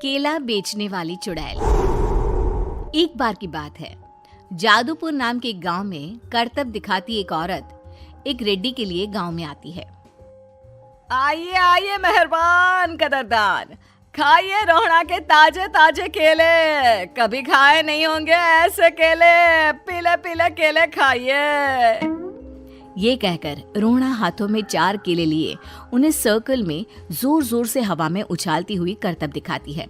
केला बेचने वाली चुड़ैल। एक बार की बात है, जादूपुर नाम के एक गांव में करतब दिखाती एक औरत एक रेड्डी के लिए गांव में आती है। आइए आइए मेहरबान कदरदान, खाइए रोहड़ा के ताजे ताजे केले। कभी खाए नहीं होंगे ऐसे केले, पीले पीले केले खाइए। ये कहकर रोहड़ा हाथों में 4 केले लिए उन्हें सर्कल में जोर जोर से हवा में उछालती हुई करतब दिखाती है,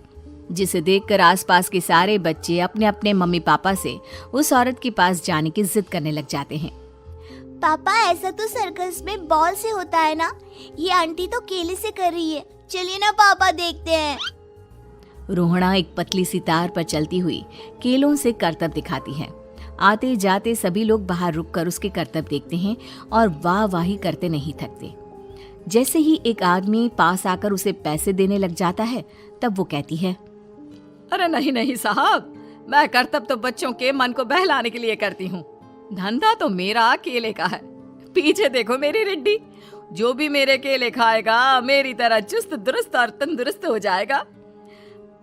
जिसे देखकर आसपास के सारे बच्चे अपने अपने मम्मी पापा से उस औरत के पास जाने की जिद करने लग जाते हैं। पापा, ऐसा तो सर्कस में बॉल से होता है ना, ये आंटी तो केले से कर रही है। चलिए ना पापा, देखते हैं। रोहड़ा एक पतली सी तार पर चलती हुई केलों से करतब दिखाती है। आते जाते सभी लोग बाहर रुककर उसके करतब देखते हैं और वाह वाही करते नहीं थकते। जैसे ही एक आदमी पास आकर उसे पैसे देने लग जाता है, तब वो कहती है, अरे नहीं नहीं साहब, मैं करतब तो बच्चों के मन को बहलाने के लिए करती हूँ। धंधा तो मेरा केले का है। पीछे देखो मेरी रेड्डी, जो भी मेरे केले खाएगा मेरी तरह चुस्त दुरुस्त और तंदुरुस्त हो जाएगा।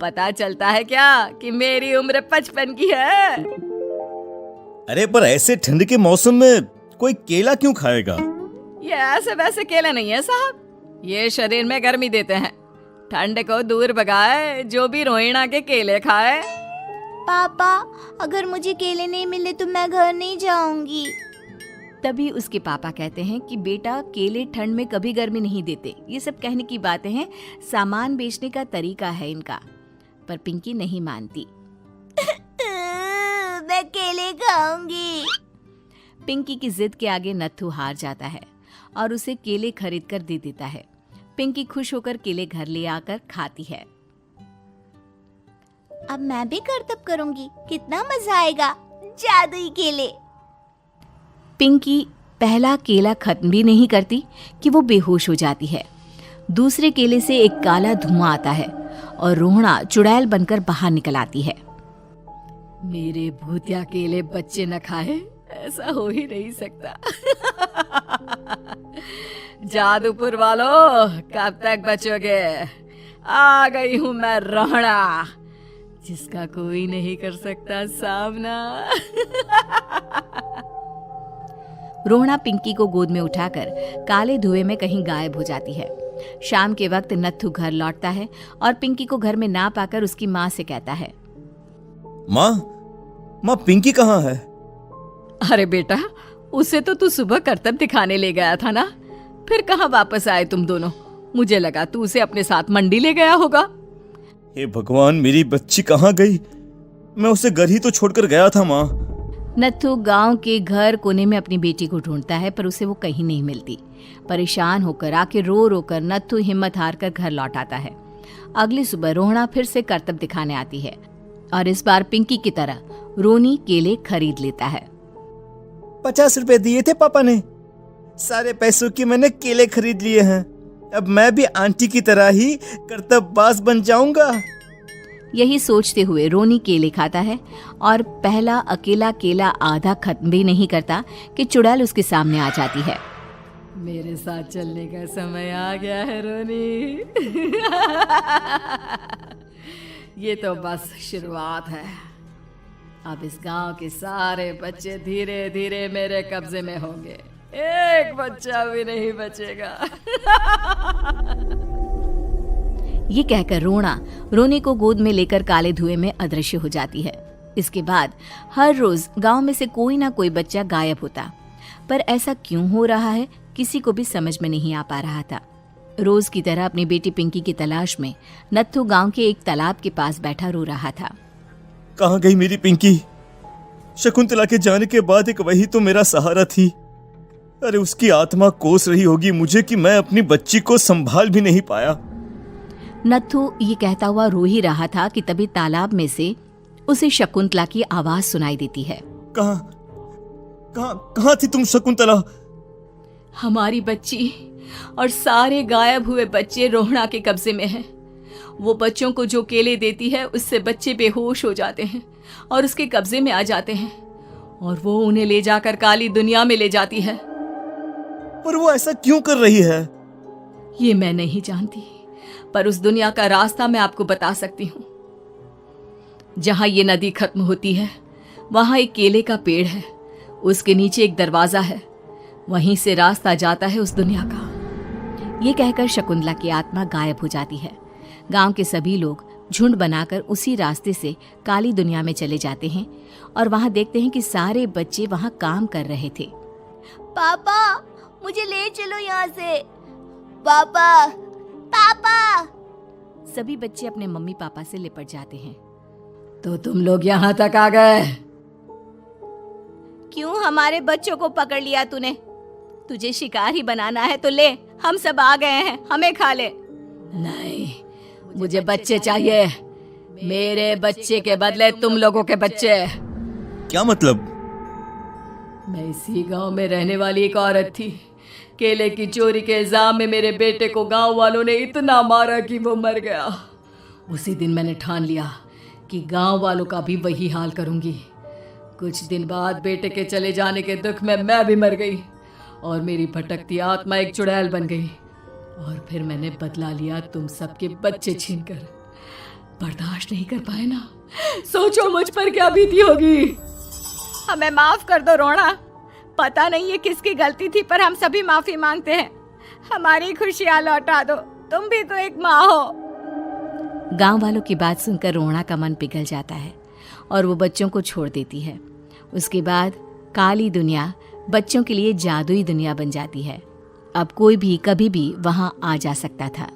पता चलता है क्या कि मेरी उम्र 55 की है। अरे पर ऐसे ठंड के मौसम में कोई केला क्यों खाएगा? ये ऐसे वैसे केले नहीं है साहब, ये शरीर में गर्मी देते हैं। ठंड को दूर भगाए जो भी रोहिणा के केले खाए। पापा, अगर मुझे केले नहीं मिले तो मैं घर नहीं जाऊंगी। तभी उसके पापा कहते हैं कि बेटा, केले ठंड में कभी गर्मी नहीं देते। ये सब कहने की बातें हैं, सामान बेचने का तरीका है इनका। पर पिंकी नहीं मानती। मैं केले खाऊंगी। पिंकी की जिद के आगे नत्थू हार जाता है और उसे केले खरीद कर दे देता है। पिंकी खुश होकर केले घर ले आकर खाती है। अब मैं भी करतब करूंगी, कितना मजा आएगा। जादुई केले। पिंकी पहला केला खत्म भी नहीं करती कि वो बेहोश हो जाती है। दूसरे केले से एक काला धुआं आता है और रोहड़ा चुड़ैल बनकर बाहर निकल आती है। मेरे भूतिया केले बच्चे न खाए, ऐसा हो ही नहीं सकता। जादूपुर वालों, कब तक बचोगे? आ गई हूँ मैं रोहड़ा, जिसका कोई नहीं कर सकता सामना। रोहड़ा पिंकी को गोद में उठाकर काले धुएं में कहीं गायब हो जाती है। शाम के वक्त नत्थू घर लौटता है और पिंकी को घर में ना पाकर उसकी माँ से कहता है, माँ पिंकी कहाँ है? अरे बेटा, उसे तो तू सुबह करतब दिखाने ले गया था ना, फिर कहाँ वापस आए तुम दोनों? मुझे लगा तू उसे अपने साथ मंडी ले गया होगा। हे भगवान, मेरी बच्ची कहाँ गई? मैं उसे घर ही तो छोड़कर गया था माँ। नत्थू गांव के घर कोने में अपनी बेटी को ढूंढता है, पर उसे वो कहीं नहीं मिलती। परेशान होकर आखिर रो रो कर नत्थू हिम्मत हार कर घर लौट आता है। अगली सुबह रोहड़ा फिर से करतब दिखाने आती है और इस बार पिंकी की तरह रोनी केले खरीद लेता है। 50 रुपए दिए थे पापा ने, सारे पैसों की मैंने केले खरीद लिए हैं। अब मैं भी आंटी की तरह ही करतबबाज बन जाऊंगा। यही सोचते हुए रोनी केले खाता है और पहला अकेला केला आधा खत्म भी नहीं करता कि चुड़ैल उसके सामने आ जाती है। मेरे साथ चलने का समय आ गया है रोनी। ये तो बस शुरुआत है। अब इस गांव के सारे बच्चे धीरे धीरे मेरे कब्जे में होंगे, एक बच्चा भी नहीं बचेगा। ये कहकर रोना रोनी को गोद में लेकर काले धुएं में अदृश्य हो जाती है। इसके बाद हर रोज गांव में से कोई ना कोई बच्चा गायब होता, पर ऐसा क्यों हो रहा है किसी को भी समझ में नहीं आ पा रहा था। रोज की तरह अपनी बेटी पिंकी की तलाश में नत्थू गांव के एक तालाब के पास बैठा रो रहा था। कहाँ गई मेरी पिंकी? शकुंतला के जाने के बाद एक वही तो मेरा सहारा थी। अरे उसकी आत्मा कोस रही होगी मुझे कि मैं अपनी बच्ची को संभाल भी नहीं पाया। नत्थू ये कहता हुआ रो ही रहा था कि तभी तालाब में से उसे शकुंतला की आवाज सुनाई देती है। कहाँ थी तुम शकुंतला? हमारी बच्ची और सारे गायब हुए बच्चे रोहड़ा के कब्जे में हैं। वो बच्चों को जो केले देती है उससे बच्चे बेहोश हो जाते हैं और उसके कब्जे में आ जाते हैं और वो उन्हें ले जाकर काली दुनिया में ले जाती है। पर वो ऐसा क्यों कर रही है? ये मैं नहीं जानती, पर उस दुनिया का रास्ता मैं आपको बता सकती हूँ। जहां ये नदी खत्म होती है वहां एक केले का पेड़ है, उसके नीचे एक दरवाजा है, वहीं से रास्ता जाता है उस दुनिया का। ये कहकर शकुंतला की आत्मा गायब हो जाती है। गांव के सभी लोग झुंड बनाकर उसी रास्ते से काली दुनिया में चले जाते हैं और वहां देखते हैं कि सारे बच्चे वहां काम कर रहे थे। पापा मुझे ले चलो यहाँ से। पापा पापा। सभी बच्चे अपने मम्मी पापा से लिपट जाते हैं। तो तुम लोग यहाँ तक आ गए? क्यों हमारे बच्चों को पकड़ लिया तूने? तुझे शिकार ही बनाना है तो ले, हम सब आ गए हैं, हमें खा ले। नहीं, मुझे बच्चे चाहिए, मेरे बच्चे के बदले तुम लोगों के बच्चे। क्या मतलब? मैं इसी गांव में रहने वाली एक औरत थी। केले की चोरी के इल्जाम में मेरे बेटे को गांव वालों ने इतना मारा कि वो मर गया। उसी दिन मैंने ठान लिया कि गांव वालों का भी वही हाल करूंगी। कुछ दिन बाद बेटे के चले जाने के दुख में मैं भी मर गई और मेरी भटकती आत्मा एक चुड़ैल बन गई। और फिर मैंने बदला लिया तुम सबके बच्चे छीनकर। बर्दाश्त नहीं कर पाए ना, सोचो मुझ पर क्या बीती होगी। हमें माफ कर दो रोना, पता नहीं ये किसकी गलती थी पर हम सभी माफी मांगते हैं। हमारी खुशियां लौटा दो, तुम भी तो एक माँ हो। गांव वालों की बात सुनकर रोना का मन पिघल जाता है और वो बच्चों को छोड़ देती है। उसके बाद काली दुनिया बच्चों के लिए जादुई दुनिया बन जाती है। अब कोई भी कभी भी वहां आ जा सकता था।